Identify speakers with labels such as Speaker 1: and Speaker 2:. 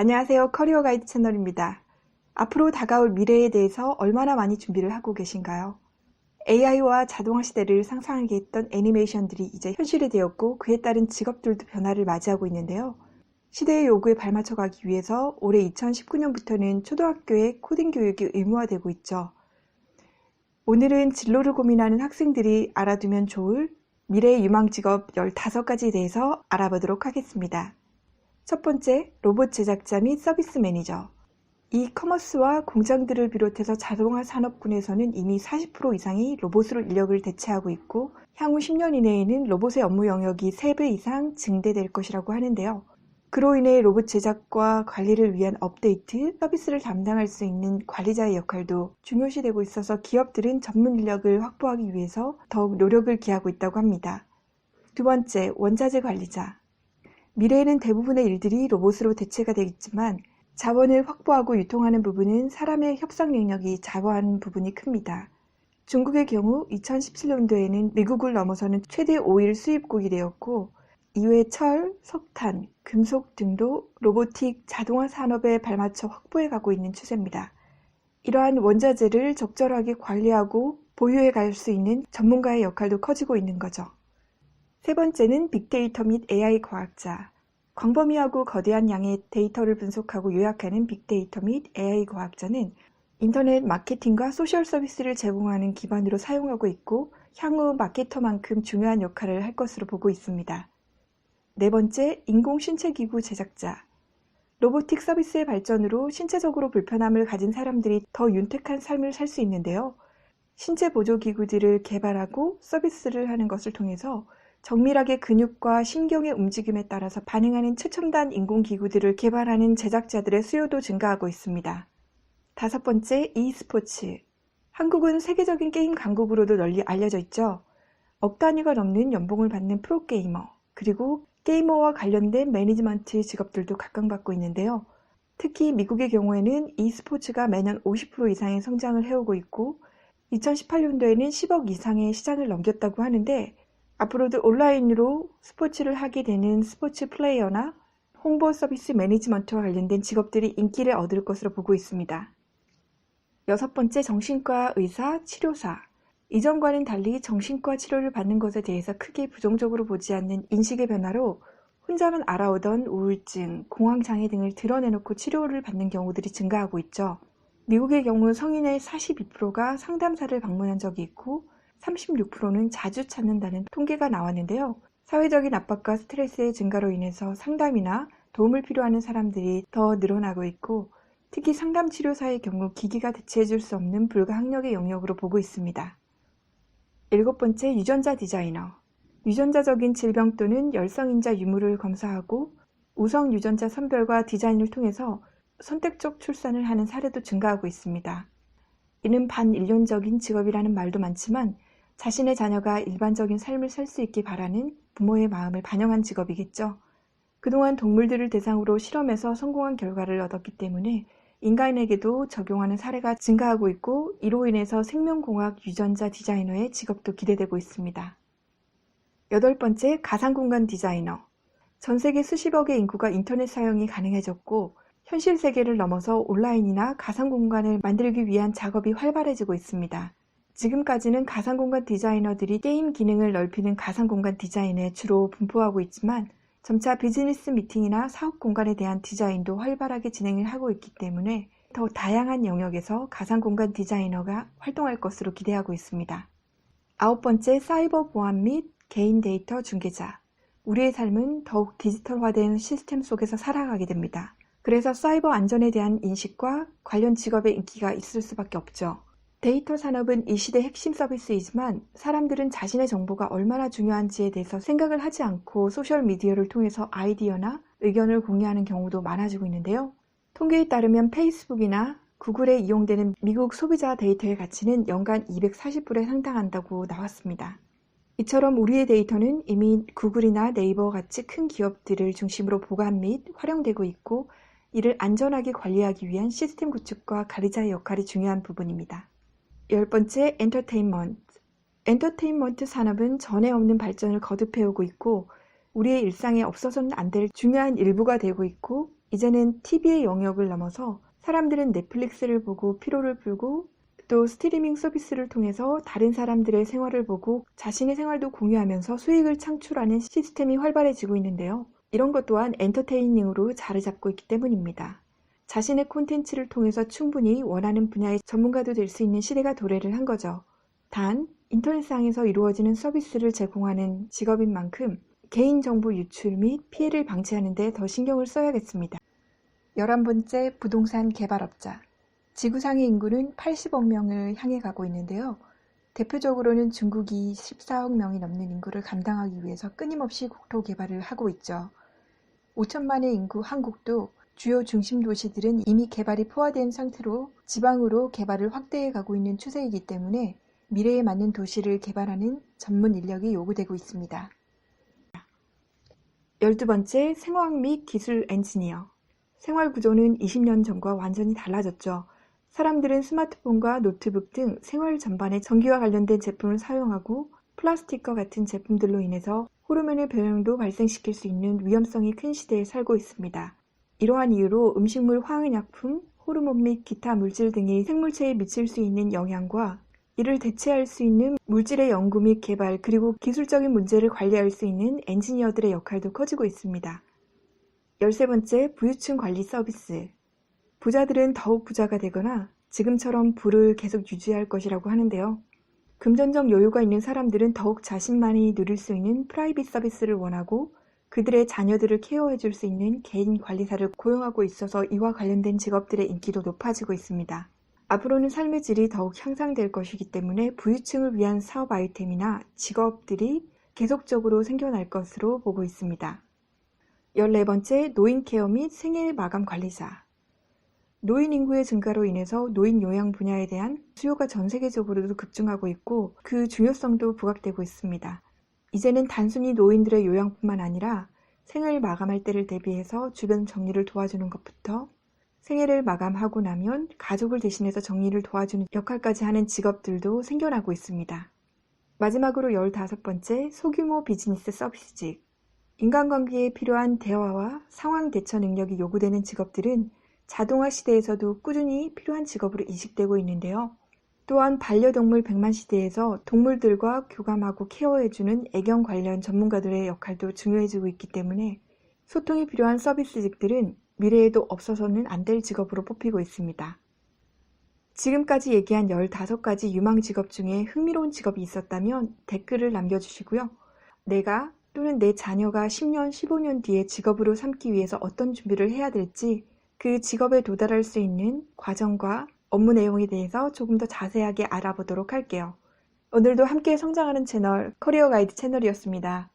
Speaker 1: 안녕하세요. 커리어 가이드 채널입니다. 앞으로 다가올 미래에 대해서 얼마나 많이 준비를 하고 계신가요? AI와 자동화 시대를 상상하게 했던 애니메이션들이 이제 현실이 되었고 그에 따른 직업들도 변화를 맞이하고 있는데요. 시대의 요구에 발맞춰가기 위해서 올해 2019년부터는 초등학교에 코딩 교육이 의무화되고 있죠. 오늘은 진로를 고민하는 학생들이 알아두면 좋을 미래의 유망 직업 15가지에 대해서 알아보도록 하겠습니다. 첫 번째, 로봇 제작자 및 서비스 매니저. 이커머스와 공장들을 비롯해서 자동화 산업군에서는 이미 40% 이상이 로봇으로 인력을 대체하고 있고 향후 10년 이내에는 로봇의 업무 영역이 3배 이상 증대될 것이라고 하는데요. 그로 인해 로봇 제작과 관리를 위한 업데이트, 서비스를 담당할 수 있는 관리자의 역할도 중요시되고 있어서 기업들은 전문 인력을 확보하기 위해서 더욱 노력을 기하고 있다고 합니다. 두 번째, 원자재 관리자. 미래에는 대부분의 일들이 로봇으로 대체가 되겠지만 자원을 확보하고 유통하는 부분은 사람의 협상 능력이 좌우하는 부분이 큽니다. 중국의 경우 2017년도에는 미국을 넘어서는 최대 오일 수입국이 되었고 이외 철, 석탄, 금속 등도 로보틱 자동화 산업에 발맞춰 확보해 가고 있는 추세입니다. 이러한 원자재를 적절하게 관리하고 보유해 갈 수 있는 전문가의 역할도 커지고 있는 거죠. 세 번째는 빅데이터 및 AI 과학자. 광범위하고 거대한 양의 데이터를 분석하고 요약하는 빅데이터 및 AI 과학자는 인터넷 마케팅과 소셜 서비스를 제공하는 기반으로 사용하고 있고 향후 마케터만큼 중요한 역할을 할 것으로 보고 있습니다. 네 번째, 인공신체기구 제작자. 로보틱 서비스의 발전으로 신체적으로 불편함을 가진 사람들이 더 윤택한 삶을 살 수 있는데요. 신체 보조기구들을 개발하고 서비스를 하는 것을 통해서 정밀하게 근육과 신경의 움직임에 따라서 반응하는 최첨단 인공기구들을 개발하는 제작자들의 수요도 증가하고 있습니다. 다섯 번째, e스포츠. 한국은 세계적인 게임 강국으로도 널리 알려져 있죠. 억 단위가 넘는 연봉을 받는 프로게이머, 그리고 게이머와 관련된 매니지먼트 직업들도 각광받고 있는데요. 특히 미국의 경우에는 e스포츠가 매년 50% 이상의 성장을 해오고 있고 2018년도에는 10억 이상의 시장을 넘겼다고 하는데 앞으로도 온라인으로 스포츠를 하게 되는 스포츠 플레이어나 홍보 서비스 매니지먼트와 관련된 직업들이 인기를 얻을 것으로 보고 있습니다. 여섯 번째, 정신과 의사, 치료사. 이전과는 달리 정신과 치료를 받는 것에 대해서 크게 부정적으로 보지 않는 인식의 변화로 혼자만 알아오던 우울증, 공황장애 등을 드러내놓고 치료를 받는 경우들이 증가하고 있죠. 미국의 경우 성인의 42%가 상담사를 방문한 적이 있고 36%는 자주 찾는다는 통계가 나왔는데요. 사회적인 압박과 스트레스의 증가로 인해서 상담이나 도움을 필요하는 사람들이 더 늘어나고 있고 특히 상담치료사의 경우 기기가 대체해줄 수 없는 불가항력의 영역으로 보고 있습니다. 일곱 번째, 유전자 디자이너. 유전자적인 질병 또는 열성인자 유무를 검사하고 우성 유전자 선별과 디자인을 통해서 선택적 출산을 하는 사례도 증가하고 있습니다. 이는 반인륜적인 직업이라는 말도 많지만 자신의 자녀가 일반적인 삶을 살 수 있게 바라는 부모의 마음을 반영한 직업이겠죠. 그동안 동물들을 대상으로 실험해서 성공한 결과를 얻었기 때문에 인간에게도 적용하는 사례가 증가하고 있고 이로 인해서 생명공학 유전자 디자이너의 직업도 기대되고 있습니다. 여덟 번째, 가상공간 디자이너. 전 세계 수십억의 인구가 인터넷 사용이 가능해졌고 현실 세계를 넘어서 온라인이나 가상공간을 만들기 위한 작업이 활발해지고 있습니다. 지금까지는 가상공간 디자이너들이 게임 기능을 넓히는 가상공간 디자인에 주로 분포하고 있지만 점차 비즈니스 미팅이나 사업 공간에 대한 디자인도 활발하게 진행을 하고 있기 때문에 더 다양한 영역에서 가상공간 디자이너가 활동할 것으로 기대하고 있습니다. 아홉 번째, 사이버 보안 및 개인 데이터 중개자. 우리의 삶은 더욱 디지털화된 시스템 속에서 살아가게 됩니다. 그래서 사이버 안전에 대한 인식과 관련 직업의 인기가 있을 수밖에 없죠. 데이터 산업은 이 시대의 핵심 서비스이지만 사람들은 자신의 정보가 얼마나 중요한지에 대해서 생각을 하지 않고 소셜미디어를 통해서 아이디어나 의견을 공유하는 경우도 많아지고 있는데요. 통계에 따르면 페이스북이나 구글에 이용되는 미국 소비자 데이터의 가치는 연간 240불에 상당한다고 나왔습니다. 이처럼 우리의 데이터는 이미 구글이나 네이버 같이 큰 기업들을 중심으로 보관 및 활용되고 있고 이를 안전하게 관리하기 위한 시스템 구축과 관리자의 역할이 중요한 부분입니다. 열 번째, 엔터테인먼트. 엔터테인먼트 산업은 전에 없는 발전을 거듭해오고 있고 우리의 일상에 없어서는 안 될 중요한 일부가 되고 있고 이제는 TV의 영역을 넘어서 사람들은 넷플릭스를 보고 피로를 풀고 또 스트리밍 서비스를 통해서 다른 사람들의 생활을 보고 자신의 생활도 공유하면서 수익을 창출하는 시스템이 활발해지고 있는데요. 이런 것 또한 엔터테이닝으로 자리 잡고 있기 때문입니다. 자신의 콘텐츠를 통해서 충분히 원하는 분야의 전문가도 될 수 있는 시대가 도래를 한 거죠. 단, 인터넷상에서 이루어지는 서비스를 제공하는 직업인 만큼 개인정보 유출 및 피해를 방지하는 데 더 신경을 써야겠습니다. 11번째, 부동산 개발업자. 지구상의 인구는 80억 명을 향해 가고 있는데요. 대표적으로는 중국이 14억 명이 넘는 인구를 감당하기 위해서 끊임없이 국토 개발을 하고 있죠. 5천만의 인구 한국도 주요 중심 도시들은 이미 개발이 포화된 상태로 지방으로 개발을 확대해 가고 있는 추세이기 때문에 미래에 맞는 도시를 개발하는 전문 인력이 요구되고 있습니다. 12번째, 생화학 및 기술 엔지니어. 생활 구조는 20년 전과 완전히 달라졌죠. 사람들은 스마트폰과 노트북 등 생활 전반에 전기와 관련된 제품을 사용하고 플라스틱과 같은 제품들로 인해서 호르몬의 변형도 발생시킬 수 있는 위험성이 큰 시대에 살고 있습니다. 이러한 이유로 음식물 화학약품, 호르몬 및 기타 물질 등이 생물체에 미칠 수 있는 영향과 이를 대체할 수 있는 물질의 연구 및 개발 그리고 기술적인 문제를 관리할 수 있는 엔지니어들의 역할도 커지고 있습니다. 13번째, 부유층 관리 서비스. 부자들은 더욱 부자가 되거나 지금처럼 부를 계속 유지할 것이라고 하는데요. 금전적 여유가 있는 사람들은 더욱 자신만이 누릴 수 있는 프라이빗 서비스를 원하고 그들의 자녀들을 케어해줄 수 있는 개인 관리사를 고용하고 있어서 이와 관련된 직업들의 인기도 높아지고 있습니다. 앞으로는 삶의 질이 더욱 향상될 것이기 때문에 부유층을 위한 사업 아이템이나 직업들이 계속적으로 생겨날 것으로 보고 있습니다. 14번째, 노인 케어 및 생애 마감 관리자. 노인 인구의 증가로 인해서 노인 요양 분야에 대한 수요가 전 세계적으로도 급증하고 있고 그 중요성도 부각되고 있습니다. 이제는 단순히 노인들의 요양뿐만 아니라 생을 마감할 때를 대비해서 주변 정리를 도와주는 것부터 생애를 마감하고 나면 가족을 대신해서 정리를 도와주는 역할까지 하는 직업들도 생겨나고 있습니다. 마지막으로 15번째, 소규모 비즈니스 서비스직. 인간관계에 필요한 대화와 상황 대처 능력이 요구되는 직업들은 자동화 시대에서도 꾸준히 필요한 직업으로 인식되고 있는데요. 또한 반려동물 100만 시대에서 동물들과 교감하고 케어해주는 애견 관련 전문가들의 역할도 중요해지고 있기 때문에 소통이 필요한 서비스직들은 미래에도 없어서는 안 될 직업으로 뽑히고 있습니다. 지금까지 얘기한 15가지 유망 직업 중에 흥미로운 직업이 있었다면 댓글을 남겨주시고요. 내가 또는 내 자녀가 10년, 15년 뒤에 직업으로 삼기 위해서 어떤 준비를 해야 될지 그 직업에 도달할 수 있는 과정과 업무 내용에 대해서 조금 더 자세하게 알아보도록 할게요. 오늘도 함께 성장하는 채널 커리어 가이드 채널이었습니다.